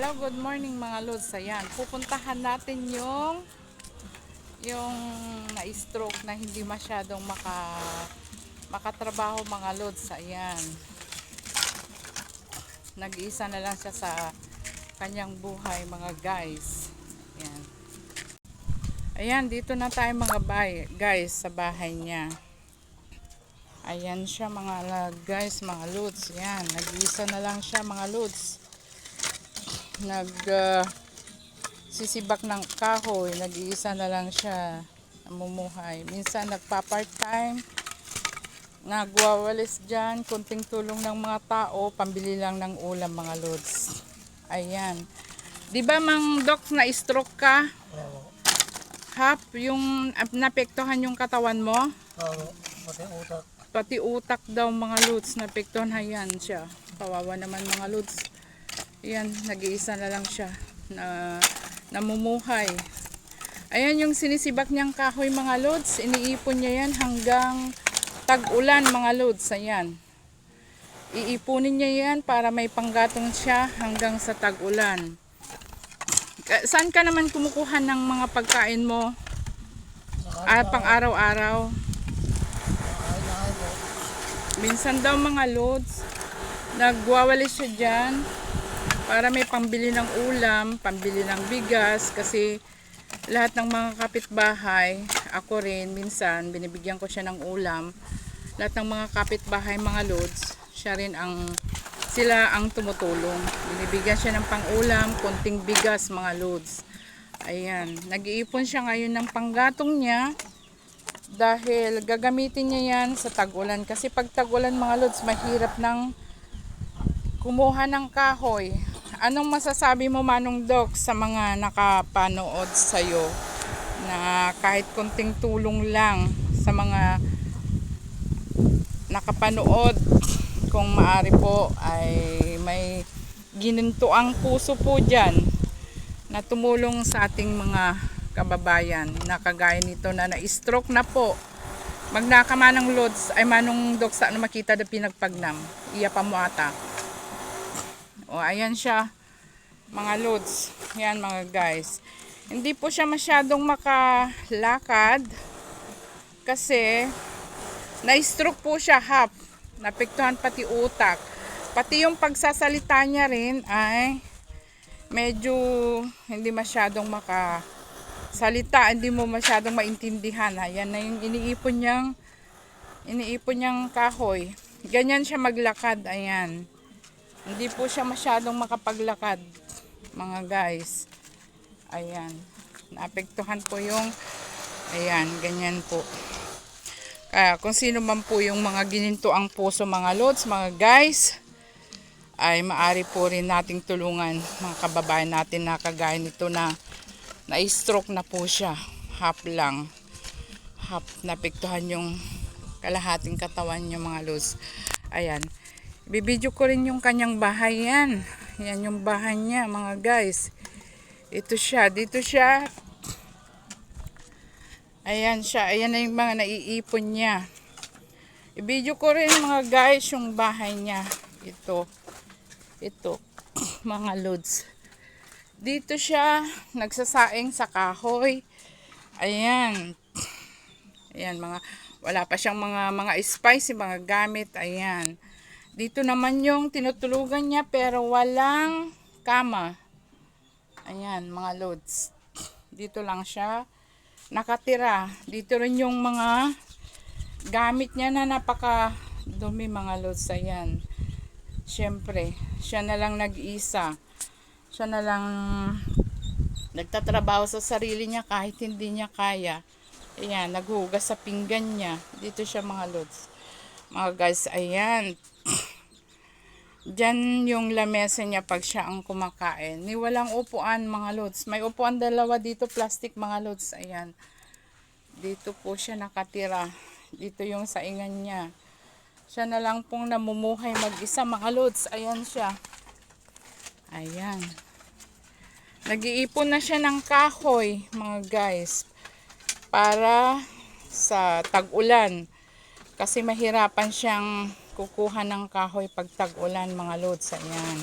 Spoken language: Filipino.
Hello, good morning mga lods. Ayan, pupuntahan natin yung na-stroke na hindi masyadong makatrabaho mga lods. Ayan. Nag-iisa na lang siya sa kanyang buhay mga guys. Ayan. Ayan, dito na tayo mga guys sa bahay niya. Ayan siya mga guys, mga lods. Ayan, nag-iisa na lang siya mga lods. Sisibak ng kahoy, nag-iisa na lang siya namumuhay. Minsan nagpa-part time, nagwawalis dyan, kunting tulong ng mga tao, pambili lang ng ulam mga lods. Ayan. Di ba Mang Doc na stroke ka? Hap, yung napektuhan yung katawan mo? Pati utak. Pati utak daw mga lods, napektuhan. Ayan siya. Kawawa naman mga lods. Ayan, nag-iisa na lang siya na namumuhay. Ayan yung sinisibak niyang kahoy mga lods. Iniipon niya yan hanggang tag-ulan mga lods. Ayan. Iipunin niya yan para may panggatong siya hanggang sa tag-ulan. Saan ka naman kumukuha ng mga pagkain mo? Pang araw-araw? Minsan daw mga lods, nagwawalis siya dyan para may pambili ng ulam, pambili ng bigas, kasi lahat ng mga kapitbahay, ako rin minsan binibigyan ko siya ng ulam. Lahat ng mga kapitbahay mga lods, sila ang tumutulong. Binibigyan siya ng pang-ulam, konting bigas mga lods. Ayan, nag-iipon siya ngayon ng panggatong niya dahil gagamitin niya yan sa tag-ulan, kasi pag tag-ulan mga lods, mahirap nang kumuha ng kahoy. Anong masasabi mo Manong Doc sa mga nakapanood sa'yo na kahit konting tulong lang sa mga nakapanood, kung maaari po ay may ginintuang puso po dyan na tumulong sa ating mga kababayan na kagaya nito na na-stroke na po. Magnaka Manong Lods ay Manong Doc sa makita na pinagpagnam. Iya pa mo ata. O, ayan siya mga lods. Yan mga guys. Hindi po siya masyadong makalakad kasi na-stroke po siya half. Napektuhan pati utak. Pati yung pagsasalita niya rin ay medyo hindi masyadong makasalita. Hindi mo masyadong maintindihan. Ayan na yung iniipon niyang kahoy. Ganyan siya maglakad. Ayan. Hindi po siya masyadong makapaglakad mga guys. Ayan. Naapektuhan po ayan, ganyan po. Kaya kung sino man po yung mga gininto ang puso mga lods, mga guys, ay maari po rin nating tulungan mga kababayan natin na kagaya nito na na-stroke na po siya. Half lang. Half naapektuhan yung kalahating katawan niya mga lods. Ayan. Bibidyo ko rin yung kanyang bahay yan. Yan yung bahay niya mga guys. Ito siya. Dito siya. Ayan siya. Ayan na yung mga naiipon niya. Ibidyo ko rin mga guys yung bahay niya. Ito. Mga lods. Dito siya. Nagsasaing sa kahoy. Ayan. Ayan wala pa siyang mga spicy, mga gamit. Ayan. Dito naman yung tinutulugan niya pero walang kama. Ayan mga lods. Dito lang siya nakatira. Dito rin yung mga gamit niya na napaka dumi mga lods. Ayan. Siyempre, siya na lang nag-isa. Siya na lang nagtatrabaho sa sarili niya kahit hindi niya kaya. Ayan, naghugas sa pinggan niya. Dito siya mga lods. Mga guys, ayan. Diyan yung lamesa niya pag siya ang kumakain. Ni walang upuan mga lods. May upuan dalawa dito, plastic mga lods. Ayan. Dito po siya nakatira. Dito yung saingan niya. Siya na lang pong namumuhay mag-isa mga lods. Ayan siya. Ayan. Nag-iipon na siya ng kahoy mga guys. Para sa tag-ulan. Kasi mahirapan siyang kukuha ng kahoy pag tag-ulan mga lods. Ayan.